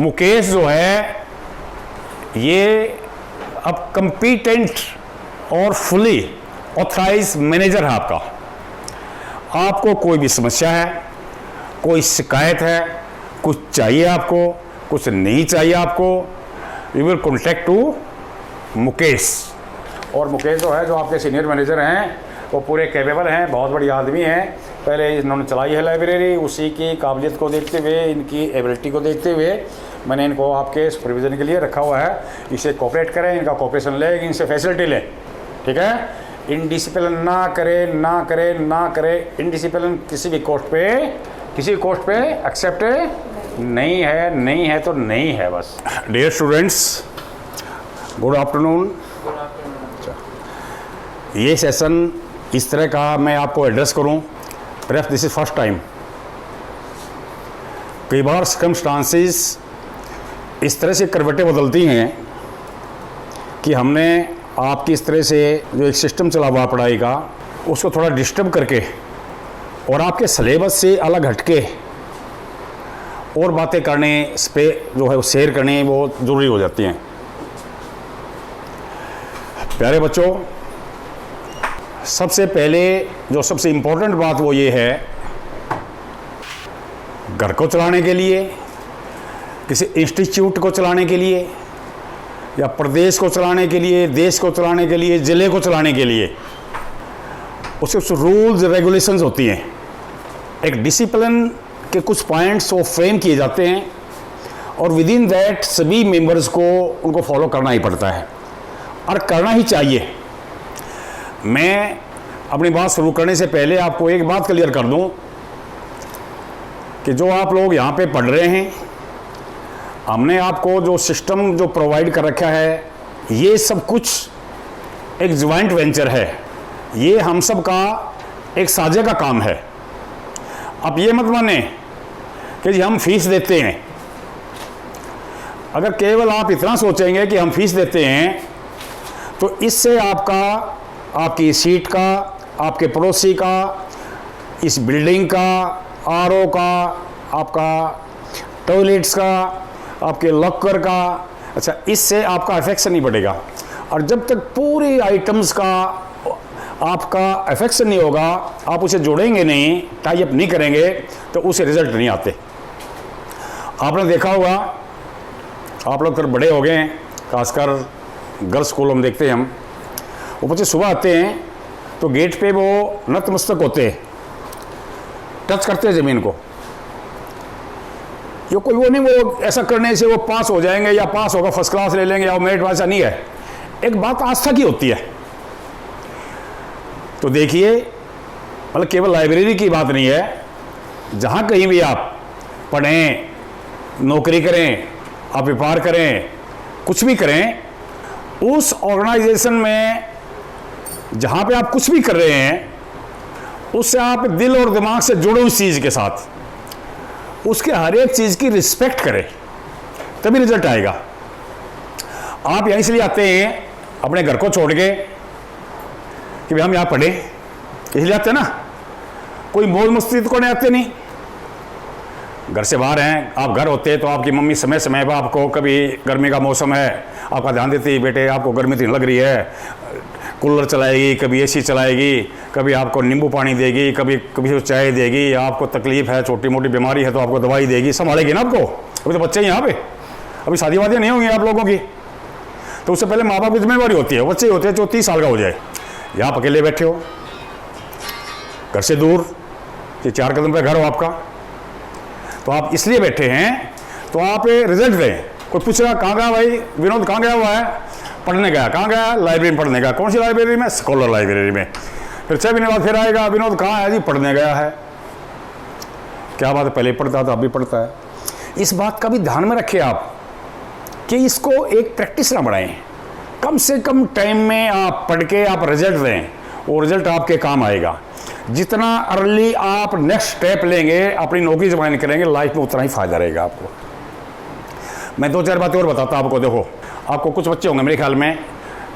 मुकेश जो है ये अब कंपीटेंट और फुली ऑथराइज मैनेजर है आपका। आपको कोई भी समस्या है, कोई शिकायत है, कुछ चाहिए आपको, कुछ नहीं चाहिए आपको, you will contact to Mukesh. और मुकेश जो है, जो आपके सीनियर मैनेजर हैं, वो पूरे कैपेबल हैं, बहुत बड़ी आदमी हैं। पहले इन्होंने चलाई है लाइब्रेरी, उसी की काबिलियत को देखते हुए, इनकी एबिलिटी को देखते हुए मैंने इनको आपके सुपरविज़न के लिए रखा हुआ है। इसे कोऑपरेट करें, इनका कोऑपरेशन लें, इनसे फैसिलिटी लें, ठीक है। इनडिसिप्लिन ना करें, ना करें, ना करें। इनडिसिप्लिन किसी भी कोस्ट पे एक्सेप्ट नहीं है, नहीं है तो नहीं है बस। Dear students, good afternoon. ये सेशन इस तरह का मैं आपको एड्रेस करूं, perhaps this is first time. कई बार सर्कमस्टांसेस इस तरह से करवटें बदलती हैं कि हमने आपकी इस तरह से जो एक सिस्टम चला हुआ पढ़ाई का, उसको थोड़ा डिस्टर्ब करके और आपके सिलेबस से अलग हटके और बातें करने इस पे जो है वो शेयर करने वो ज़रूरी हो जाती हैं। प्यारे बच्चों, सबसे पहले जो सबसे इम्पोर्टेंट बात वो ये है, घर को चलाने के लिए, किसी इंस्टीट्यूट को चलाने के लिए, या प्रदेश को चलाने के लिए, देश को चलाने के लिए, ज़िले को चलाने के लिए उसके कुछ रूल्स रेगुलेशंस होती हैं। एक डिसिप्लिन के कुछ पॉइंट्स वो फ्रेम किए जाते हैं और विद इन दैट सभी मेंबर्स को उनको फॉलो करना ही पड़ता है और करना ही चाहिए। मैं अपनी बात शुरू करने से पहले आपको एक बात क्लियर कर दूं कि जो आप लोग यहाँ पे पढ़ रहे हैं, हमने आपको जो सिस्टम जो प्रोवाइड कर रखा है, ये सब कुछ एक ज्वाइंट वेंचर है। ये हम सब का एक साझे का काम है। अब ये मत माने कि जी हम फीस देते हैं। अगर केवल आप इतना सोचेंगे कि हम फीस देते हैं तो इससे आपका, आपकी सीट का, आपके पड़ोसी का, इस बिल्डिंग का, आरओ का, आपका टॉयलेट्स का, आपके लॉकर का, अच्छा, इससे आपका अफेक्शन नहीं बढ़ेगा। और जब तक पूरी आइटम्स का आपका अफेक्शन नहीं होगा, आप उसे जोड़ेंगे नहीं, टाई अप नहीं करेंगे, तो उसे रिजल्ट नहीं आते। आपने देखा होगा, आप लोग फिर बड़े हो गए हैं, खासकर गर्ल्स स्कूलों में देखते हैं हम, वो बच्चे सुबह आते हैं तो गेट पे वो नतमस्तक होते हैं, टच करते हैं ज़मीन को। ये कोई वो नहीं, वो ऐसा करने से वो पास हो जाएंगे या पास होगा फर्स्ट क्लास ले लेंगे या वो मेरिट वाला नहीं है। एक बात आस्था की होती है। तो देखिए, मतलब केवल लाइब्रेरी की बात नहीं है, जहाँ कहीं भी आप पढ़ें, नौकरी करें, आप व्यापार करें, कुछ भी करें, उस ऑर्गेनाइजेशन में जहाँ पे आप कुछ भी कर रहे हैं, उससे आप दिल और दिमाग से जुड़ो उस चीज़ के साथ, उसके हर एक चीज़ की रिस्पेक्ट करें, तभी रिजल्ट आएगा। आप यहीं इसलिए आते हैं अपने घर को छोड़ के कि भाई हम यहाँ पढ़े, इसलिए आते हैं ना। कोई मौज मस्ती को नहीं आते, नहीं। घर से बाहर हैं, आप घर होते तो आपकी मम्मी समय समय पर आपको, कभी गर्मी का मौसम है, आपका ध्यान देती है, बेटे आपको गर्मी तो लग रही है, कूलर चलाएगी, कभी एसी चलाएगी, कभी आपको नींबू पानी देगी, कभी कभी चाय देगी, आपको तकलीफ है, छोटी मोटी बीमारी है तो आपको दवाई देगी, संभालेगी ना आपको। अभी तो बच्चे हैं यहाँ पे, अभी शादी वादियाँ नहीं होंगी आप लोगों की, तो उससे पहले माँ बाप की जिम्मेवारी होती है। बच्चे होते हैं जो 30 साल का हो जाए, यहाँ आप अकेले बैठे हो, घर से दूर, ये 4 कदम पर घर हो आपका, तो आप इसलिए बैठे हैं तो आप रिजल्ट दें। कोई पूछ रहा कहाँ गया भाई विनोद, कहाँ गया हुआ है? पढ़ने गया। कहाँ गया? लाइब्रेरी में पढ़ने गया। कौन सी लाइब्रेरी में? स्कॉलर लाइब्रेरी में। फिर 6 महीने बाद फिर आएगा, विनोद कहाँ है? जी पढ़ने गया है। क्या बात है, पहले पढ़ता था अभी पढ़ता है। इस बात का भी ध्यान में रखिए आप कि इसको एक प्रैक्टिस ना बढ़ाएं। कम से कम टाइम में आप पढ़ के आप रिजल्ट दें, वो रिजल्ट आपके काम आएगा। जितना अर्ली आप नेक्स्ट स्टेप लेंगे, अपनी नौकरी ज्वाइन करेंगे, लाइफ में उतना ही फायदा रहेगा आपको। मैं 2-4 बातें और बताता हूं आपको। देखो, आपको कुछ बच्चे होंगे मेरे ख्याल में,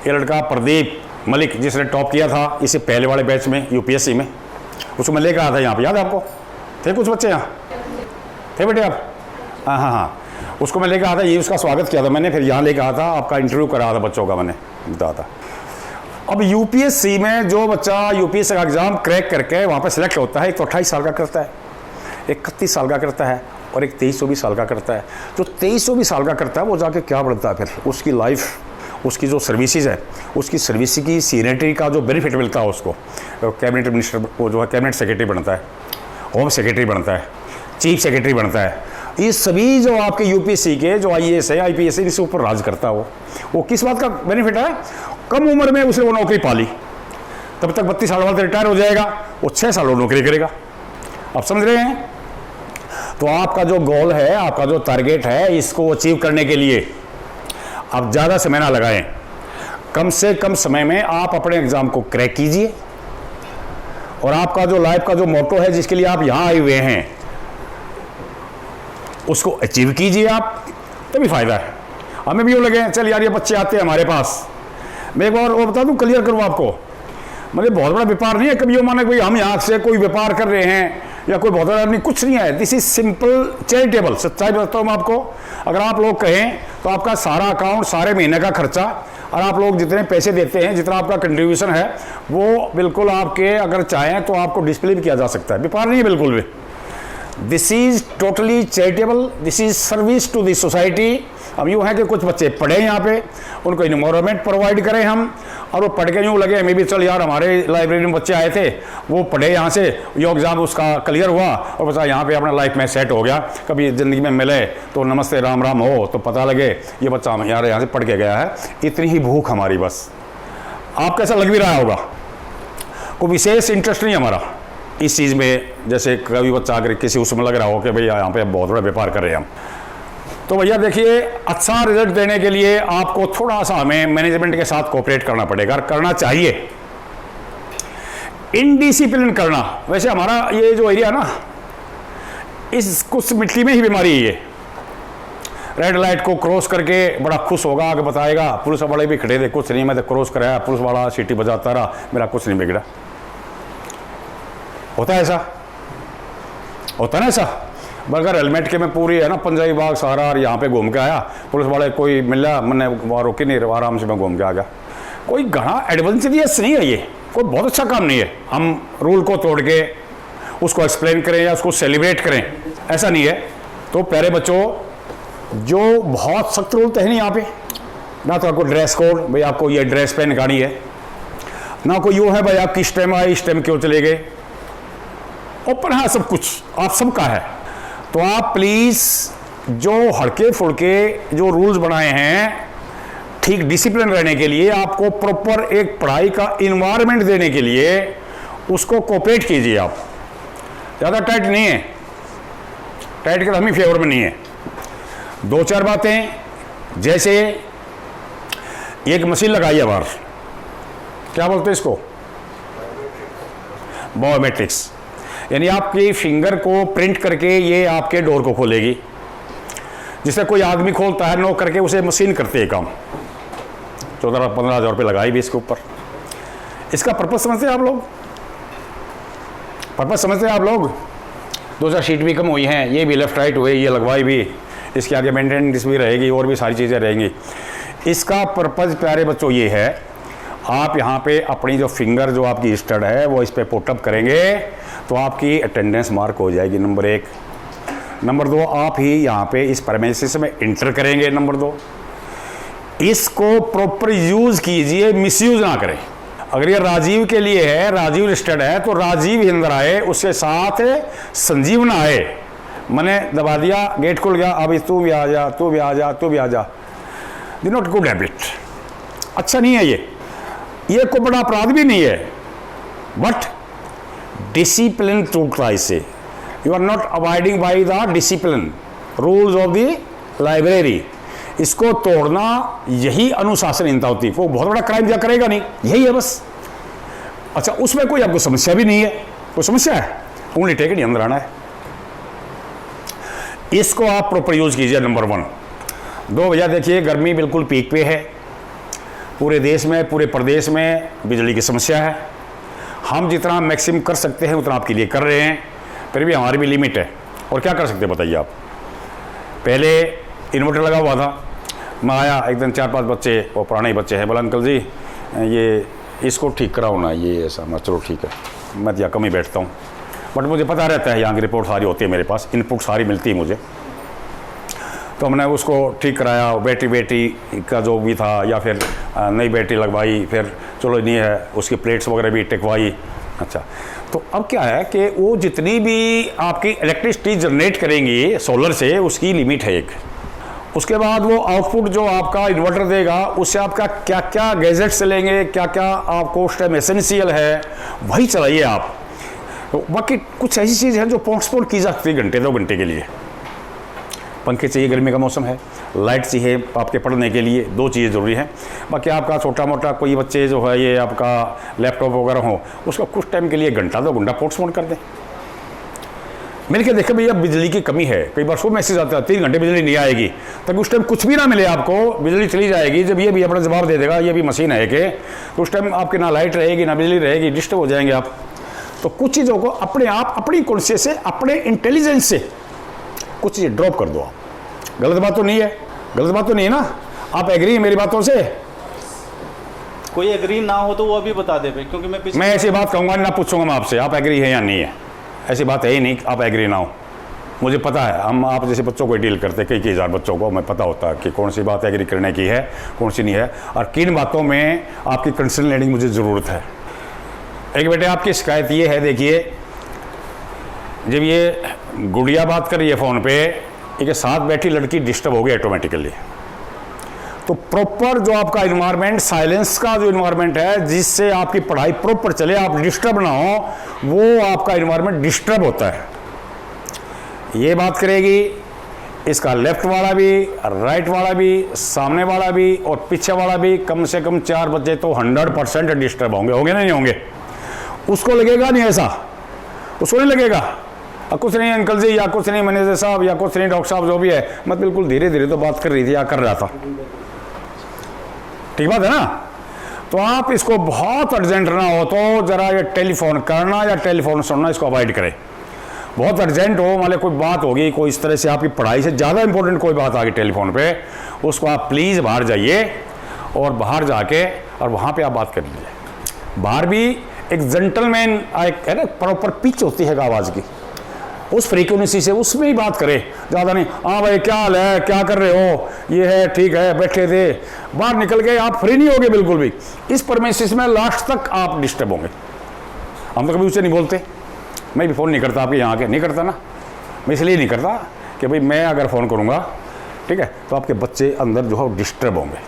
ये लड़का प्रदीप मलिक जिसने टॉप किया था इसे पहले वाले बैच में यूपीएससी में, उसको मैं लेकर आया था यहाँ पे, याद है आपको? थे कुछ बच्चे यहाँ थे बेटे आप? हाँ हाँ हाँ। उसको मैं लेकर आया था, ये उसका स्वागत किया था मैंने, फिर यहाँ लेकर आया था, आपका इंटरव्यू करा था बच्चों का मैंने बताया था। अब यूपीएससी में जो बच्चा यूपीएससी का एग्ज़ाम क्रैक करके वहाँ पर सिलेक्ट होता है, एक तो 28 साल का करता है, एक 31 साल का करता है और एक 23-24 साल का करता है। जो 23-24 साल का करता है वो जाके क्या बनता है, फिर उसकी लाइफ, उसकी जो सर्विसेज है, उसकी सर्विस की सीनियरिटी का जो बेनिफिट मिलता है उसको, कैबिनेट मिनिस्टर, वो जो है कैबिनेट सेक्रेटरी बनता है, होम सेक्रेटरी बनता है, चीफ सेक्रेटरी बनता है। ये सभी जो आपके यूपीएससी के जो आईएएस है, आईपीएस है, इसके ऊपर राज करता है वो किस बात का बेनिफिट है, कम उम्र में उसने वो नौकरी पाली, तब तक 32 साल बाद रिटायर हो जाएगा, वो 6 साल और नौकरी करेगा। आप समझ रहे हैं? तो आपका जो गोल है, आपका जो टारगेट है, इसको अचीव करने के लिए आप ज़्यादा समय ना लगाएं, कम से कम समय में आप अपने एग्ज़ाम को क्रैक कीजिए और आपका जो लाइफ का जो मोटो है, जिसके लिए आप यहाँ आए हुए हैं, उसको अचीव कीजिए आप, तभी फायदा है। हमें भी यूँ लगे चल यार ये बच्चे आते हैं हमारे पास, मैं एक बार वो बता दूँ, क्लियर करूँ आपको, मतलब बहुत बड़ा व्यापार नहीं है कभी वो माने भाई हम यहाँ से कोई व्यापार कर रहे हैं या कोई बहुत बड़ा नहीं, कुछ नहीं है। दिस इज सिंपल चैरिटेबल, सच्चाई बताता हूँ मैं आपको। अगर आप लोग कहें तो आपका सारा अकाउंट, सारे महीने का खर्चा, और आप लोग जितने पैसे देते हैं, जितना आपका कंट्रीब्यूशन है, वो बिल्कुल आपके, अगर चाहें तो आपको डिस्प्ले भी किया जा सकता है। व्यापार नहीं है बिल्कुल भी। This is totally charitable, this is service to the society. अब यूँ है कि कुछ बच्चे पढ़े यहाँ पे, उनको इन्वायरमेंट प्रोवाइड करें हम, और वो पढ़ के यूँ लगे मे भी चल यार हमारे लाइब्रेरी में बच्चे आए थे, वो पढ़े यहाँ से, ये एग्ज़ाम उसका क्लियर हुआ और बच्चा यहाँ पे अपना लाइफ में सेट हो गया, कभी ज़िंदगी में मिले तो नमस्ते राम राम हो तो पता लगे ये बच्चा हम यार यहाँ से पढ़ के गया है। इतनी ही भूख हमारी बस। आप कैसा लग भी रहा होगा, कोई विशेष इंटरेस्ट नहीं हमारा इस चीज़ में। जैसे कभी बच्चा अगर किसी उसमें लग रहा हो कि भाई यहाँ पे बहुत बड़ा व्यापार कर रहे हैं हम, तो भैया देखिए, अच्छा रिजल्ट देने के लिए आपको थोड़ा सा हमें मैनेजमेंट के साथ कोऑपरेट करना पड़ेगा, करना चाहिए, इनडिसिप्लिन करना। वैसे हमारा ये जो एरिया ना, इस कुछ मिट्टी में ही बीमारी है ये। रेड लाइट को क्रॉस करके बड़ा खुश होगा, आगे बताएगा, पुलिस वाले भी खड़े थे, कुछ नहीं मैं तो क्रॉस कराया, पुलिस वाला सीटी बजाता रहा, मेरा कुछ नहीं बिगड़ा। होता है ऐसा, होता है ना ऐसा। बगैर हेलमेट के मैं पूरी है ना पंजाबी बाग सारा और यहाँ पे घूम के आया, पुलिस वाले कोई मिला, मैंने वहाँ रोके नहीं, आराम से मैं घूम के आ गया। कोई घना एडवेंचरियस नहीं है ये, कोई बहुत अच्छा काम नहीं है हम रूल को तोड़ के उसको एक्सप्लेन करें या उसको सेलिब्रेट करें, ऐसा नहीं है। तो प्यारे बच्चों, जो बहुत सख्त रूल तो है नहीं यहाँ पे, ना तो आपको ड्रेस कोड भाई आपको ये ड्रेस पहन गाड़ी है, ना कोई यूँ है भाई आप किस टाइम आए इस टाइम क्यों चले गए, ओपन है सब कुछ, आप सबका है। तो आप प्लीज़ जो हल्के फुल्के जो रूल्स बनाए हैं, ठीक डिसिप्लिन रहने के लिए, आपको प्रॉपर एक पढ़ाई का इन्वायरमेंट देने के लिए उसको कोऑपरेट कीजिए आप। ज़्यादा टाइट नहीं है, टाइट का हम ही फेवर में नहीं है। 2-4 बातें, जैसे एक मशीन लगाई है बाहर, क्या बोलते हैं इसको, बायोमेट्रिक्स, यानी आपकी फिंगर को प्रिंट करके ये आपके डोर को खोलेगी। जिससे कोई आदमी खोलता है नॉक करके, उसे मशीन करती है काम। 14-15 हज़ार रुपये लगाई भी इसके ऊपर। इसका पर्पज समझते हैं आप लोग, पर्पज समझते हैं आप लोग। 2-4 शीट भी कम हुई हैं, ये भी लेफ्ट राइट हुए, ये लगवाई भी, इसके आगे मेंटेनेंस भी रहेगी और भी सारी चीज़ें रहेंगी। इसका पर्पज प्यारे बच्चों ये है, आप यहाँ पे अपनी जो फिंगर जो आपकी स्टड है वो इस पर पुटअप करेंगे तो आपकी अटेंडेंस मार्क हो जाएगी, नंबर 1। नंबर 2, आप ही यहाँ पे इस प्रेमिसेस में इंटर करेंगे, नंबर 2। इसको प्रॉपर यूज़ कीजिए, मिसयूज़ ना करें। अगर ये राजीव के लिए है, राजीव रजिस्टर्ड है, तो राजीव ही अंदर आए, उसके साथ संजीव ना आए। मैंने दबा दिया, गेट खुल गया, अब तू भी आ जा, तू भी आ जा, तू भी आ जा। दि नॉट गुड हैबिट, अच्छा नहीं है ये कोई बड़ा अपराध भी नहीं है, बट डिसिप्लिन टूटता है इससे। You are not avoiding by the discipline rules of the library. इसको तोड़ना यही अनुशासनहीनता होती है। वो बहुत बड़ा क्राइम क्या करेगा नहीं, यही है बस। अच्छा, उसमें कोई आपको समस्या भी नहीं है, कोई समस्या है, उंगली टेक नहीं, अंदर आना है। इसको आप प्रॉपर यूज कीजिए, नंबर 1। 2 भैया देखिए, गर्मी बिल्कुल पीक पे है, पूरे देश में, पूरे प्रदेश में बिजली की समस्या है। हम जितना मैक्सिमम कर सकते हैं उतना आपके लिए कर रहे हैं, फिर भी हमारी भी लिमिट है। और क्या कर सकते हैं बताइए आप। पहले इन्वर्टर लगा हुआ था। मैं आया, एक दिन 4-5 बच्चे, वो पुराने ही बच्चे हैं, बोला अंकल जी ये इसको ठीक कराओ ना, ये ऐसा। मैं चलो ठीक है, मैं यहाँ कम ही बैठता हूँ, बट मुझे पता रहता है यहाँ की रिपोर्ट सारी होती है मेरे पास, इनपुट सारी मिलती है मुझे। तो हमने उसको ठीक कराया, बैटरी का जो भी था, या फिर नई बैटरी लगवाई, फिर चलो नहीं है उसकी प्लेट्स वगैरह भी टिकवाई। अच्छा, तो अब क्या है कि वो जितनी भी आपकी इलेक्ट्रिसिटी जनरेट करेंगी सोलर से, उसकी लिमिट है एक। उसके बाद वो आउटपुट जो आपका इन्वर्टर देगा, उससे आपका क्या क्या गैजेट्स चलेंगे, क्या क्या आपको उस टाइम एसेंशियल है, वही चलाइए आप। तो बाकी कुछ ऐसी चीज़ है जो पोस्टपोन की जा सकती है घंटे 2 घंटे के लिए। पंखे चाहिए, गर्मी का मौसम है, लाइट चाहिए आपके पढ़ने के लिए, 2 चीज़ें ज़रूरी हैं। बाकी आपका छोटा मोटा कोई बच्चे जो है ये आपका लैपटॉप वगैरह हो, उसका कुछ टाइम के लिए घंटा 2 घंटा पोस्टपोन कर दें। मैंने क्या देखा भैया बिजली की कमी है, कई बार सुबह मैसेज आता है 3 घंटे बिजली नहीं आएगी, तब उस टाइम कुछ भी ना मिले आपको, बिजली चली जाएगी। जब ये भी अपना जवाब दे देगा, ये भी मशीन है कि, तो उस टाइम आपके ना लाइट रहेगी ना बिजली रहेगी, डिस्टर्ब हो जाएंगे आप। तो कुछ चीज़ों को अपने आप, अपनी कॉन्शियस से, अपने इंटेलिजेंस से कुछ चीज़ ड्रॉप कर दो आप। गलत बात तो नहीं है, गलत बात तो नहीं है ना? आप एग्री है मेरी बातों से? कोई एग्री ना हो तो वो अभी बता दे भाई, क्योंकि मैं ऐसी बात कहूँगा ना, पूछूंगा मैं आपसे आप एग्री है या नहीं है। ऐसी बात है ही नहीं आप एग्री ना हो। मुझे पता है, हम आप जैसे बच्चों को डील करते, कई हज़ार बच्चों को, मैं पता होता है कि कौन सी बात एग्री करने की है, कौन सी नहीं है, और किन बातों में आपकी कंसर्न लेने की मुझे ज़रूरत है। एक बेटे आपकी शिकायत ये है, देखिए जब ये गुड़िया बात कर रही है फ़ोन पे, एक साथ बैठी लड़की डिस्टर्ब हो गई ऑटोमेटिकली। तो प्रॉपर जो आपका इन्वायरमेंट, साइलेंस का जो इन्वायरमेंट है, जिससे आपकी पढ़ाई प्रॉपर चले, आप डिस्टर्ब ना हो, वो आपका इन्वायरमेंट डिस्टर्ब होता है। ये बात करेगी, इसका लेफ्ट वाला भी, राइट वाला भी, सामने वाला भी और पीछे वाला भी, कम से कम 4 बच्चे तो 100% डिस्टर्ब होंगे, होंगे ना नहीं होंगे? उसको लगेगा नहीं ऐसा, उसको नहीं लगेगा कुछ नहीं अंकल जी, या कुछ नहीं मैनेजर साहब, या कुछ नहीं डॉक्टर साहब, जो भी है, मैं बिल्कुल धीरे धीरे तो बात कर रही थी या कर रहा था। ठीक बात है ना? तो आप इसको बहुत अर्जेंट ना हो तो जरा ये टेलीफोन करना या टेलीफोन सुनना इसको अवॉइड करें। बहुत अर्जेंट हो, मान लो कोई बात होगी, कोई इस तरह से आपकी पढ़ाई से ज़्यादा इंपॉर्टेंट कोई बात आ गई टेलीफोन पे, उसको आप प्लीज़ बाहर जाइए और बाहर जाके और वहाँ पे आप बात कर लीजिए। बाहर भी एक जेंटलमैन एक है ना, प्रॉपर पिच होती है आवाज़ की, उस फ्रीक्वेंसी से उसमें ही बात करें, ज़्यादा नहीं। हाँ भाई क्या हाल है, क्या कर रहे हो, ये है ठीक है, बैठे थे, बाहर निकल गए, आप फ्री नहीं होगे बिल्कुल भी। इस परमेसिस में लास्ट तक आप डिस्टर्ब होंगे। हम तो कभी उससे नहीं बोलते, मैं भी फ़ोन नहीं करता आपके यहाँ के, नहीं करता ना, मैं इसलिए नहीं करता कि भाई मैं अगर फ़ोन करूँगा, ठीक है, तो आपके बच्चे अंदर जो है डिस्टर्ब होंगे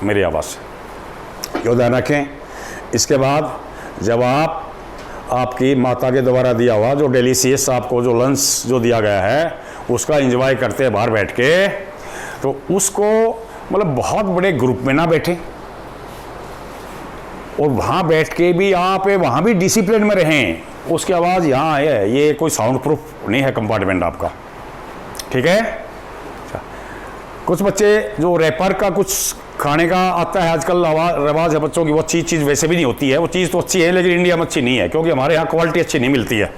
मेरी आवाज़ से, ये ध्यान रखें। इसके बाद जब आपकी माता के द्वारा दिया हुआ जो डिलीशियस आपको जो लंच जो दिया गया है, उसका एंजॉय करते हैं बाहर बैठ के, तो उसको मतलब बहुत बड़े ग्रुप में ना बैठे, और वहाँ बैठ के भी आप वहाँ भी डिसिप्लिन में रहें। उसकी आवाज़ यहाँ है, ये कोई साउंड प्रूफ नहीं है कंपार्टमेंट आपका, ठीक है? कुछ बच्चे जो रैपर का कुछ खाने का आता है आजकल रवाज है बच्चों की, वो अच्छी चीज़ वैसे भी नहीं होती है, वो चीज़ तो अच्छी है लेकिन इंडिया में अच्छी नहीं है, क्योंकि हमारे यहाँ क्वालिटी अच्छी नहीं मिलती है,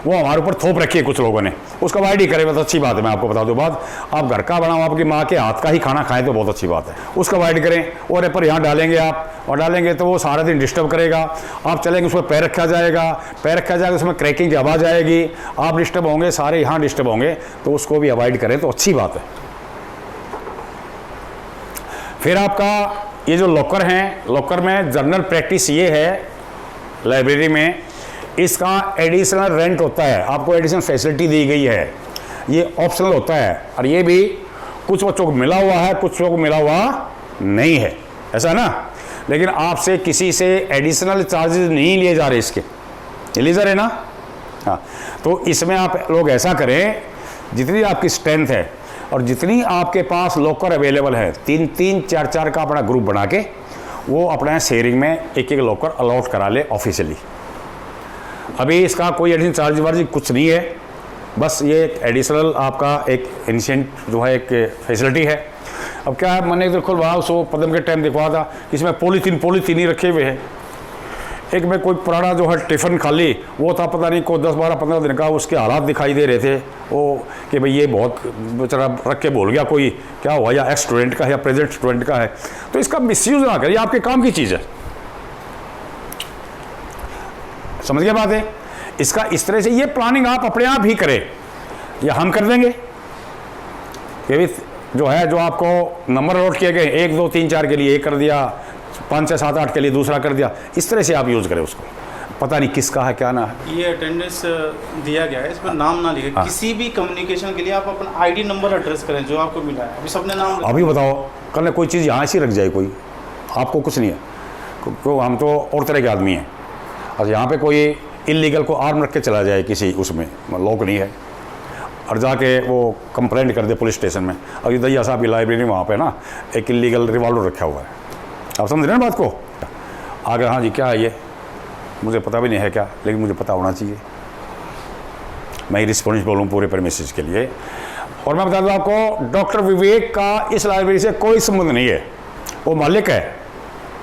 वो हमारे ऊपर थोप रखी है कुछ लोगों ने। उसका अवॉइड ही करे तो अच्छी बात है। मैं आपको बता दूँ बात, आप घर का बनाओ, आपकी माँ के हाथ का ही खाना खाएं तो बहुत अच्छी बात है, उसका अवॉइड करें। और रैपर यहाँ डालेंगे आप, और डालेंगे तो वो सारा दिन डिस्टर्ब करेगा। आप चलेंगे उसमें पैर रखा जाएगा, पैर रखा जाएगा, उसमें क्रैकिंग की आवाज़ आएगी, आप डिस्टर्ब होंगे, सारे यहाँ डिस्टर्ब होंगे, तो उसको भी अवॉइड करें तो अच्छी बात है। फिर आपका ये जो लॉकर हैं, लॉकर में जर्नल प्रैक्टिस ये है लाइब्रेरी में, इसका एडिशनल रेंट होता है, आपको एडिशनल फैसिलिटी दी गई है, ये ऑप्शनल होता है, और ये भी कुछ बच्चों को मिला हुआ है, कुछ बच्चों को मिला हुआ नहीं है, ऐसा है ना? लेकिन आपसे किसी से एडिशनल चार्जेस नहीं लिए जा रहे इसके, लिए ना? हाँ, तो इसमें आप लोग ऐसा करें, जितनी आपकी स्ट्रेंथ है और जितनी आपके पास लॉकर अवेलेबल है, 3-3, 4-4 का अपना ग्रुप बना के वो अपना शेयरिंग में एक लॉकर अलॉट करा ले ऑफिशियली। अभी इसका कोई एडिशनल चार्ज वार्ज कुछ नहीं है, बस ये एक एडिशनल आपका एक इनिशिएट जो है एक फैसिलिटी है। अब क्या है, मैंने इधर खुलवा सो पदम के टाइम दिखवा था, इसमें पॉलीथीन ही रखे हुए हैं, एक में कोई पुराना जो है टिफ़िन खाली वो था, पता नहीं कोई 10-12-15 दिन का, उसके हालात दिखाई दे रहे थे वो कि भाई ये बहुत बेचारा रख के भूल गया, कोई क्या हुआ, या एक्स स्टूडेंट का है या प्रेजेंट स्टूडेंट का है। तो इसका मिसयूज़ ना करिए, आपके काम की चीज़ है। समझ गए बात है? इसका इस तरह से ये प्लानिंग आप अपने आप ही करें या हम कर देंगे। ये भी जो है, जो आपको नंबर नोट किए गए 1 2 3 4 के लिए एक कर दिया, 5 6 7 8 के लिए दूसरा कर दिया, इस तरह से आप यूज़ करें उसको। पता नहीं किसका है क्या ना है। ये अटेंडेंस दिया गया है, इसमें नाम ना लिखे। किसी भी कम्युनिकेशन के लिए आप अपना आईडी नंबर एड्रेस करें जो आपको मिला है। अभी सबने नाम अभी बताओ, कल कोई चीज़ यहाँ से रख जाए कोई, आपको कुछ नहीं है, क्यों हम तो और तरह के आदमी हैं। और यहाँ पे कोई इलीगल को आर्म रख के चला जाए किसी उसमें, लॉक नहीं है, और जाके वो कंप्लेंट कर दे पुलिस स्टेशन में। अभी दैया साहब की लाइब्रेरी में वहाँ पे ना एक इलीगल रिवॉल्वर रखा हुआ है। आप समझ रहे हैं बात को? आगे हाँ जी क्या है ये, मुझे पता भी नहीं है क्या, लेकिन मुझे पता होना चाहिए। मैं रिस्पॉन्सिबल हूँ पूरे प्रेमिसेस के लिए। और मैं बता दूँ आपको, डॉक्टर विवेक का इस लाइब्रेरी से कोई संबंध नहीं है। वो मालिक है,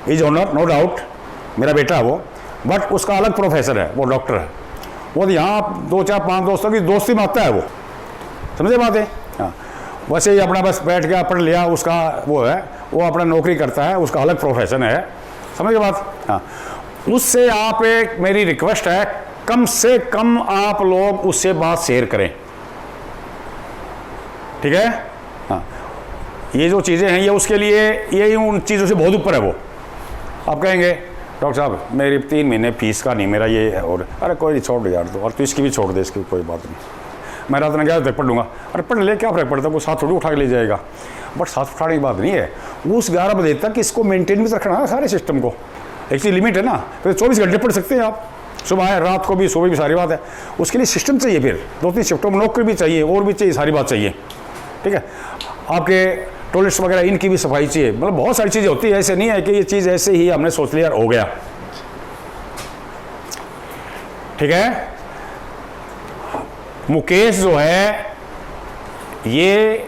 इज ऑनर, नो डाउट, मेरा बेटा है वो, बट उसका अलग प्रोफेसर है, वो डॉक्टर है। वो यहाँ 2 4 5 दोस्तों की दोस्ती में आता है वो, समझे बात है? हाँ, वैसे ही अपना बस बैठ गया पढ़ लिया, उसका वो है, वो अपना नौकरी करता है, उसका अलग प्रोफेशन है, समझे बात? हाँ, उससे आप एक मेरी रिक्वेस्ट है, कम से कम आप लोग उससे बात शेयर करें, ठीक है? हाँ, ये जो चीज़ें हैं ये उसके लिए, ये उन चीज़ों से बहुत ऊपर है। वो आप कहेंगे डॉक्टर साहब मेरी 3 महीने फीस का नहीं, मेरा ये है, और अरे कोई नहीं छोड़ दे यार, तो और तो इसकी भी छोड़ दे, इसकी कोई बात नहीं, मैं रात में गया तक पढ़ लूँगा। अरे पढ़ ले, क्या फ़र्क पड़ता है, कोई साथ थोड़ी उठा के ले जाएगा। बट साथ उठाने की बात नहीं है, उस 11 बजे तक इसको मेंटेन भी रखना है, सारे सिस्टम को। एक चीज़ लिमिट है ना, फिर 24 घंटे पढ़ सकते हैं आप, सुबह है रात को भी, सुबह भी, सारी बात है। उसके लिए सिस्टम चाहिए, फिर 2-3 शिफ्टों में नौकरी भी चाहिए, और भी चाहिए, सारी बात चाहिए, ठीक है? आपके टॉयलेट्स वगैरह इनकी भी सफाई चाहिए, मतलब बहुत सारी चीज़ें होती है। ऐसे नहीं है कि ये चीज़ ऐसे ही हमने सोच लिया हो गया, ठीक है? मुकेश जो है ये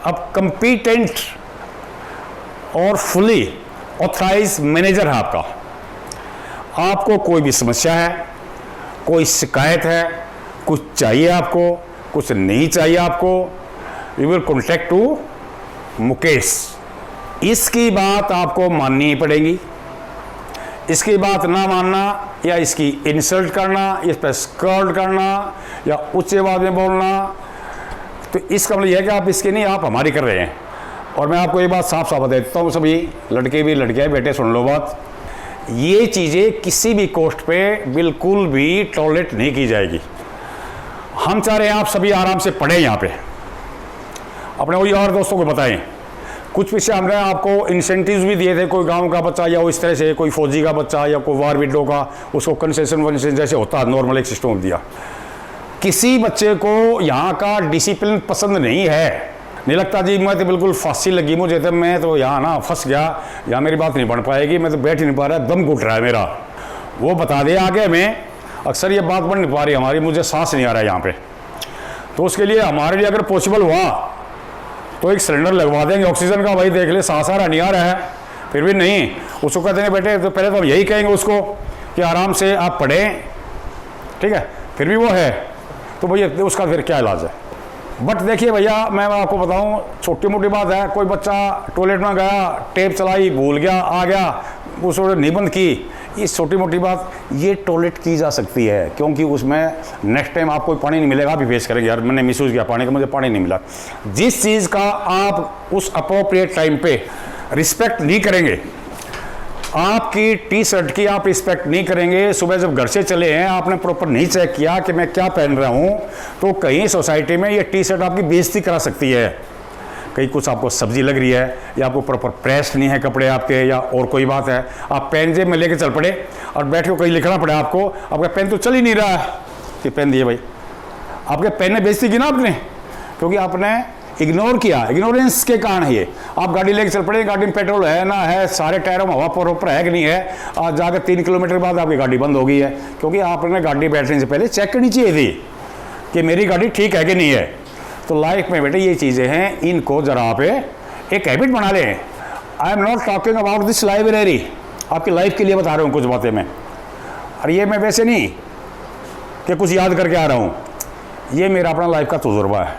अब कंपीटेंट और फुली ऑथराइज मैनेजर है आपका। आपको कोई भी समस्या है, कोई शिकायत है, कुछ चाहिए आपको, कुछ नहीं चाहिए आपको, you will contact to Mukesh. इसकी बात आपको माननी ही पड़ेगी। इसकी बात ना मानना या इसकी इंसल्ट करना, इस पर स्कर्ट करना या ऊंचे आवाज में बोलना, तो इसका मतलब यह है कि आप इसके नहीं, आप हमारी कर रहे हैं। और मैं आपको ये बात साफ साफ बता देता हूँ, सभी लड़के भी लड़कियाँ बेटे सुन लो बात, ये चीज़ें किसी भी कॉस्ट पे बिल्कुल भी टॉलरेट नहीं की जाएगी। हम चाह रहे हैं आप सभी आराम से पढ़ें, यहाँ पे अपने वही और दोस्तों को बताएं। कुछ पीछे हमने आपको इंसेंटिव्स भी दिए थे, कोई गांव का बच्चा या इस तरह से कोई फौजी का बच्चा या कोई वार विडो का, उसको कंसेशन वंसेशन जैसे होता है नॉर्मल एक सिस्टम दिया। किसी बच्चे को यहाँ का डिसिप्लिन पसंद नहीं है, नहीं लगता जी मैं तो बिल्कुल फांसी लगी मुझे, तो मैं तो यहाँ ना फंस गया, यहाँ मेरी बात नहीं बन पाएगी, मैं तो बैठ ही नहीं पा रहा, दम घुट रहा है मेरा, वो बता दे आगे। में अक्सर ये बात बन नहीं पा रही हमारी, मुझे सांस नहीं आ रहा है यहाँ पे, तो उसके लिए हमारे लिए अगर पॉसिबल हुआ तो एक सिलेंडर लगवा देंगे ऑक्सीजन का, भाई देख ले सांस आ रहा नहीं आ रहा है, फिर भी नहीं उसको कहते हैं बेटे, तो पहले तो हम यही कहेंगे उसको कि आराम से आप पढ़ें, ठीक है? फिर भी वो है तो भैया उसका फिर क्या इलाज है? बट देखिए भैया मैं आपको बताऊं, छोटी मोटी बात है, कोई बच्चा टॉयलेट में गया, टेप चलाई, भूल गया, आ गया, उसने नहीं बंद की, ये छोटी मोटी बात ये टॉयलेट की जा सकती है, क्योंकि उसमें नेक्स्ट टाइम आपको पानी नहीं मिलेगा, आप भी फेस करेंगे, यार मैंने मिसयूज़ किया पानी का, मुझे पानी नहीं मिला। जिस चीज़ का आप उस अप्रोप्रिएट टाइम पे रिस्पेक्ट नहीं करेंगे, आपकी टी शर्ट की आप रिस्पेक्ट नहीं करेंगे, सुबह जब घर से चले हैं आपने प्रॉपर नहीं चेक किया कि मैं क्या पहन रहा हूँ, तो कहीं सोसाइटी में ये टी शर्ट आपकी बेइज्जती करा सकती है। कहीं कुछ आपको सब्जी लग रही है या आपको प्रॉपर प्रेस नहीं है कपड़े आपके, या और कोई बात है, आप पेन जेब में लेके चल पड़े और बैठ के कहीं लिखना पड़े आपको, आपका पेन तो चल ही नहीं रहा है कि पेन दिए भाई, आपके पेन ने बेइज्जती की ना आपने, क्योंकि आपने इग्नोर किया, इग्नोरेंस के कारण है ये। आप गाड़ी लेके चल पड़े, गाड़ी में पेट्रोल है ना है, सारे टायरों में हवा प्रॉपर है कि नहीं है, आज जाकर 3 किलोमीटर बाद आपकी गाड़ी बंद हो गई है, क्योंकि आपने गाड़ी बैठने से पहले चेक करनी चाहिए थी कि मेरी गाड़ी ठीक है कि नहीं है। तो लाइफ में बेटे ये चीज़ें हैं, इनको जरा आप एक हैबिट बना लें। I am not talking about this library, आपकी लाइफ के लिए बता रहा हूँ कुछ बातें मैं, और ये मैं वैसे नहीं कि कुछ याद करके आ रहा हूँ, ये मेरा अपना लाइफ का तजुर्बा है।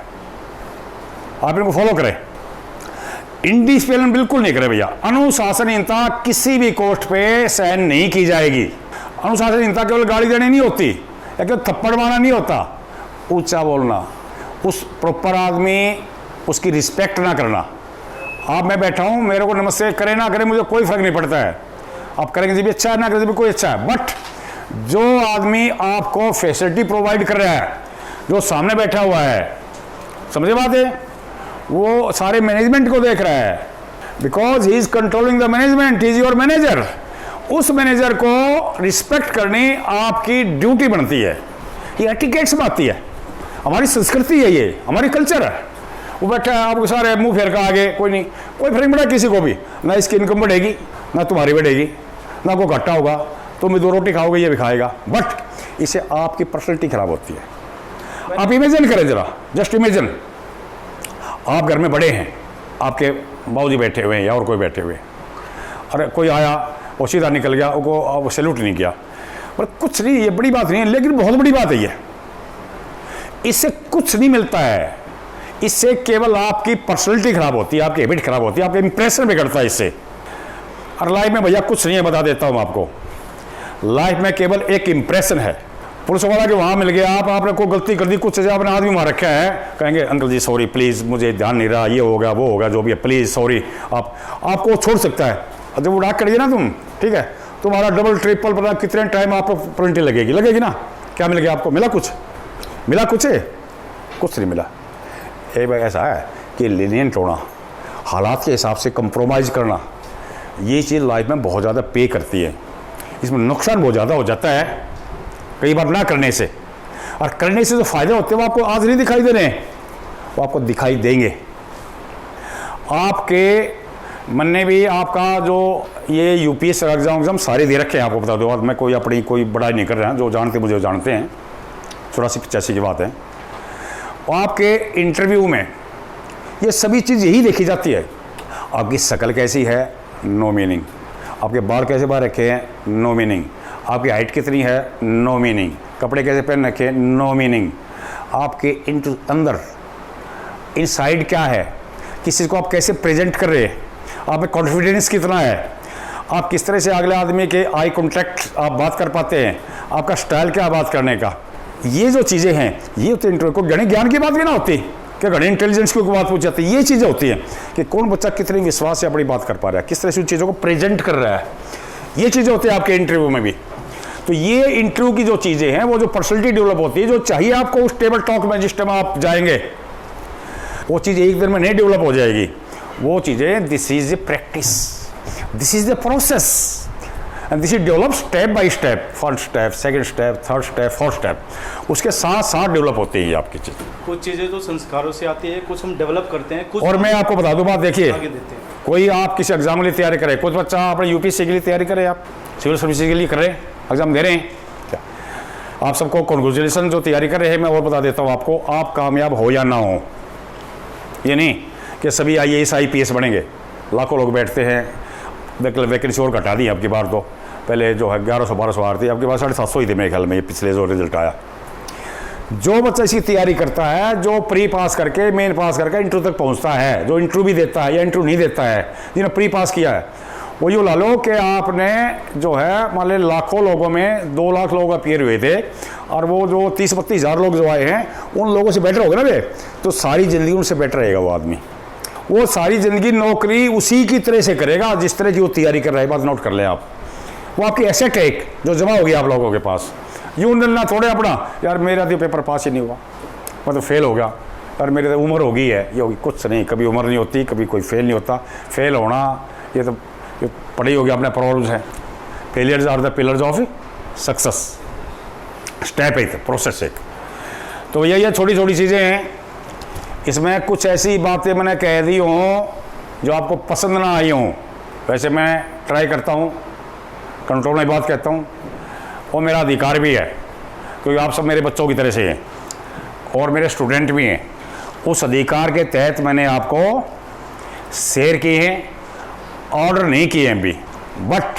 आप इनको फॉलो करें। इंडिसिप्लिन बिल्कुल नहीं करें भैया। अनुशासनहीनता किसी भी कोस्ट पे सहन नहीं की जाएगी। अनुशासनहीनता केवल गाली देनी नहीं होती या केवल थप्पड़ मारना नहीं होता, ऊंचा बोलना, उस प्रॉपर आदमी उसकी रिस्पेक्ट ना करना। आप मैं बैठा हूँ, मेरे को नमस्ते करे ना करे मुझे कोई फर्क नहीं पड़ता है, आप करेंगे जब भी अच्छा है, ना करेंगे जब भी कोई अच्छा है। बट जो आदमी आपको फैसिलिटी प्रोवाइड कर रहा है, जो सामने बैठा हुआ है, समझे बात है, वो सारे मैनेजमेंट को देख रहा है, because he is controlling the management, he is your manager. उस मैनेजर को रिस्पेक्ट करनी आपकी ड्यूटी बनती है। ये एटिकेट्स में आती है, हमारी संस्कृति है, ये हमारी कल्चर है। वो बैठा है आपके सारे मुंह फेर का आगे, कोई नहीं, कोई फर्क पड़ा किसी को भी, ना इसकी इनकम बढ़ेगी ना तुम्हारी बढ़ेगी, ना कोई घाटा होगा, तुम भी 2 रोटी खाओगे ये भी खाएगा, बट इससे आपकी पर्सनैलिटी खराब होती है। आप इमेजिन करें जरा, जस्ट इमेजिन, आप घर में बड़े हैं, आपके बाबूजी बैठे हुए हैं या और कोई बैठे हुए, अरे कोई आया वो सीधा निकल गया, वो सैल्यूट नहीं किया, पर कुछ नहीं, ये बड़ी बात नहीं है, लेकिन बहुत बड़ी बात है ये। इससे कुछ नहीं मिलता है, इससे केवल आपकी पर्सनैलिटी खराब होती है, आपकी हैबिट खराब होती है, आपका इंप्रेशन बिगड़ता है इससे। और लाइफ में भैया कुछ नहीं है, बता देता हूँ आपको, लाइफ में केवल एक इंप्रेशन है। पुलिस वाला के वहाँ मिल गया, आपने कोई गलती कर दी, कुछ आपने आदमी मार रखा है, कहेंगे अंकल जी सॉरी प्लीज़, मुझे ध्यान नहीं रहा, ये होगा वो होगा जो भी है, प्लीज़ सॉरी। आपको छोड़ सकता है, जब वो डाक करिए ना तुम, ठीक है, तुम्हारा डबल ट्रिपल पता कितने टाइम आपको पेनल्टी लगेगी ना। क्या मिल गया आपको, मिला कुछ है, कुछ नहीं मिला। एक बार ऐसा है कि लीनियंट होना, हालात के हिसाब से कंप्रोमाइज़ करना, ये चीज़ लाइफ में बहुत ज़्यादा पे करती है। इसमें नुकसान बहुत ज़्यादा हो जाता है कई बार ना करने से, और करने से जो फ़ायदे होते हैं वो आपको आज नहीं दिखाई दे रहे हैं, वो आपको दिखाई देंगे। आपके मन ने भी आपका जो ये यूपीएस एग्ज़ाम सारे दे रखे हैं, आपको बता दो, और मैं कोई बड़ाई नहीं कर रहा, जो जानते मुझे जानते हैं, 84-85 की बात है। आपके इंटरव्यू में ये सभी चीज़ यही देखी जाती है, आपकी शक्ल कैसी है, नो मीनिंग, आपके बाल कैसे बाहर रखे हैं, नो मीनिंग, आपकी हाइट कितनी है, नो मीनिंग, कपड़े कैसे पहन रखे हैं, नो मीनिंग, आपके अंदर इनसाइड क्या है, किसी को आप कैसे प्रेजेंट कर रहे हैं, आप में कॉन्फिडेंस कितना है, आप किस तरह से अगले आदमी के आई कॉन्टैक्ट आप बात कर पाते हैं, आपका स्टाइल क्या बात करने का, ये जो चीज़ें हैं, ये होते इंटरव्यू को गणित ज्ञान की बात भी ना होती, क्या गणित इंटेलिजेंस की बात पूछ जाती है, ये चीज़ें होती हैं कि कौन बच्चा कितने विश्वास से अपनी बात कर पा रहा है, किस तरह से उन चीज़ों को प्रेजेंट कर रहा है, ये चीज़ें होती है आपके इंटरव्यू में भी। तो ये इंटरव्यू की जो चीज़ें हैं, वो जो पर्सनैलिटी डेवलप होती है, जो चाहिए आपको उस टेबल टॉक में जिस टाइम आप जाएंगे, वो चीज़ एक दिन में नहीं डेवलप हो जाएगी, वो चीज़ें this is a practice, this is the process, and this is develop step by step, first step, second step, third step, fourth step, उसके साथ साथ डेवलप होती है आपकी चीज़। कुछ चीज़ें तो संस्कारों से आती है, कुछ हम डेवलप करते हैं, कुछ और मैं आपको बता दूं बात, देखिए, आगे देते हैं। कोई आप किसी एग्जाम के लिए तैयारी करे, कुछ बच्चा अपने यूपीएससी के लिए तैयारी करे, आप सिविल सर्विसेज के लिए कर रहे हैं, एग्जाम दे रहे हैं, क्या आप सबको कॉन्ग्रेचुलेसन जो तैयारी कर रहे हैं। मैं और बता देता हूँ आपको, आप कामयाब हो या ना हो, ये नहीं कि सभी IAS IPS बनेंगे, लाखों लोग बैठते हैं, वैकेंसी और घटा दी आपकी बार, तो पहले जो है 1100-1200 आ रही थी, आपके पास 750 ही थे मेरे ख्याल में, ये पिछले जो रिजल्ट आया। जो बच्चा इसकी तैयारी करता है, जो प्री पास करके मेन पास करके इंटरव्यू तक पहुंचता है, जो इंटरव्यू भी देता है या इंटरव्यू नहीं देता है, जिन्होंने प्री पास किया है, वो यूँ ला लो कि आपने जो है मान लो लाखों लोगों में 2 लाख लोग अपीयर हुए थे, और वो जो 30-32 हज़ार लोग जो आए हैं, उन लोगों से बेटर होगा ना वे, तो सारी ज़िंदगी उनसे बेटर रहेगा वो आदमी, वो सारी ज़िंदगी नौकरी उसी की तरह से करेगा जिस तरह की वो तैयारी कर रहा है। बात नोट कर लें आप, वो आपकी एसेट है एक जो जमा होगी आप लोगों के पास। यूँ ना थोड़े अपना यार मेरा तो पेपर पास ही नहीं हुआ, मैं तो फेल हो गया, और मेरी तो उम्र हो गई है, ये होगी, कुछ नहीं, कभी उम्र नहीं होती, कभी कोई फेल नहीं होता। फेल होना ये तो ये पढ़ी होगी आपने, प्रॉब्लम्स हैं। Failures are the pillars of success, step एक प्रोसेस एक। तो ये छोटी छोटी चीज़ें हैं, इसमें कुछ ऐसी बातें मैंने कह दी हों जो आपको पसंद ना आई हों, वैसे मैं ट्राई करता हूँ कंट्रोल में बात कहता हूँ, वो मेरा अधिकार भी है, क्योंकि आप सब मेरे बच्चों की तरह से हैं और मेरे स्टूडेंट भी हैं। उस अधिकार के तहत मैंने आपको शेयर किए हैं, ऑर्डर नहीं किए हैं भी, बट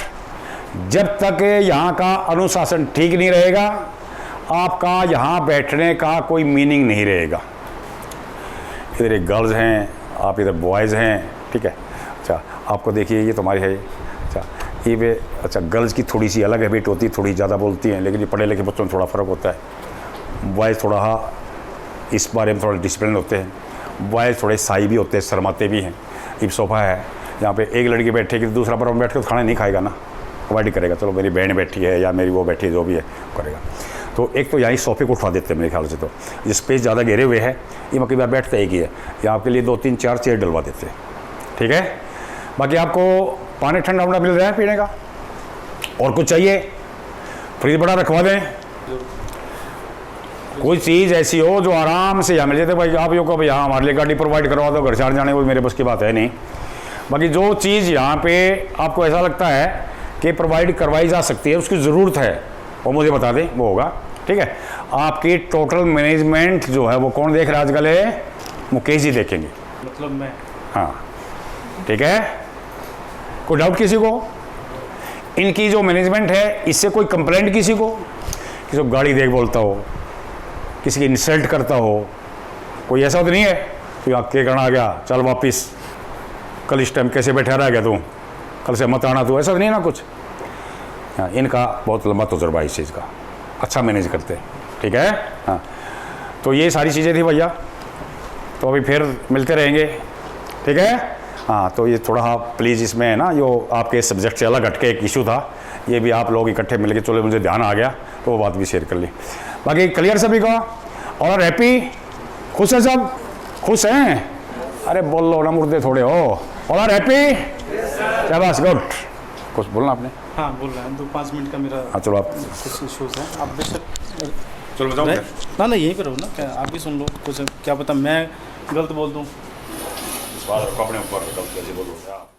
जब तक यहाँ का अनुशासन ठीक नहीं रहेगा, आपका यहाँ बैठने का कोई मीनिंग नहीं रहेगा। इधर एक गर्ल्स हैं, आप इधर बॉयज़ हैं, ठीक है। अच्छा, आपको देखिए ये तुम्हारी है। अच्छा, ये वे अच्छा गर्ल्स की थोड़ी सी अलग हैबिट होती है, थोड़ी ज़्यादा बोलती हैं, लेकिन ये पढ़े लिखे बच्चों में थोड़ा फ़र्क होता है। बॉयज़ थोड़ा इस बारे में थोड़ा डिसिप्लिन होते हैं, बॉयज़ थोड़े साई भी होते हैं, शर्माते भी हैं। एक सोफ़ा है, यहाँ पे एक लड़की बैठेगी तो दूसरा पर बैठ कर खाना नहीं खाएगा ना, अवॉइड करेगा, चलो मेरी बहन बैठी है या मेरी वो बैठी है, जो भी है करेगा। तो एक तो यहाँ सोफ़े को उठा देते हैं मेरे ख्याल से। तो ये स्पेस ज़्यादा घेरे हुए है, ये कई बार बैठता एक ही है, या आपके लिए 2 3 4 चेयर डलवा देते हैं, ठीक है। बाकी आपको पानी ठंडा ठंडा मिल रहा है पीने का, और कुछ चाहिए फ्रिज बड़ा रखवा दें, कोई चीज़ ऐसी हो जो आराम से यहाँ मिल जाए। भाई आप यो को भाई यहाँ हमारे लिए गाड़ी प्रोवाइड करवा दो, घर से आने जाने कोई मेरे बस की बात है नहीं। बाकी जो चीज़ यहाँ पे आपको ऐसा लगता है कि प्रोवाइड करवाई जा सकती है, उसकी ज़रूरत है, वो मुझे बता दें, वो होगा, ठीक है। आपकी टोटल मैनेजमेंट जो है वो कौन देख रहा है आजकल है? मुकेश जी देखेंगे, मतलब मैं। हाँ, ठीक है। कोई डाउट किसी को? इनकी जो मैनेजमेंट है, इससे कोई कंप्लेंट किसी को गाड़ी देख बोलता हो, किसी की इंसल्ट करता हो, कोई ऐसा तो नहीं है? तो यहाँ के करना आ गया, चल वापिस, कल इस टाइम कैसे बैठा रह गया तू, कल से मत आना तू, ऐसा तो नहीं ना कुछ? हाँ, इनका बहुत लंबा तजुर्बा है इस चीज़ का, अच्छा मैनेज करते हैं, ठीक है। हाँ, तो ये सारी चीज़ें थी भैया, तो अभी फिर मिलते रहेंगे, ठीक है। हाँ, तो ये थोड़ा प्लीज़ इसमें है ना, जो आपके सब्जेक्ट से अलग हटके एक इशू था, ये भी आप लोग इकट्ठे मिलके चलो, मुझे ध्यान आ गया तो वो बात भी शेयर कर ली। बाकी क्लियर सभी का? और हैप्पी? खुश है सब? खुश हैं? अरे बोल लो ना, मुर्दे थोड़े हो। और हैप्पी? शाबाश, गुड। कुछ बोलना आपने? हाँ, बोल रहे हैं, 2-5 मिनट का मेरा। हाँ, चलो आप कुछ इशूज़ हैं, आप बेशक चलो बताओ। ना यही करो ना, क्या आप भी सुन लो, कुछ क्या पता मैं गलत बोल दूँ। अपने ऊपर बोलो।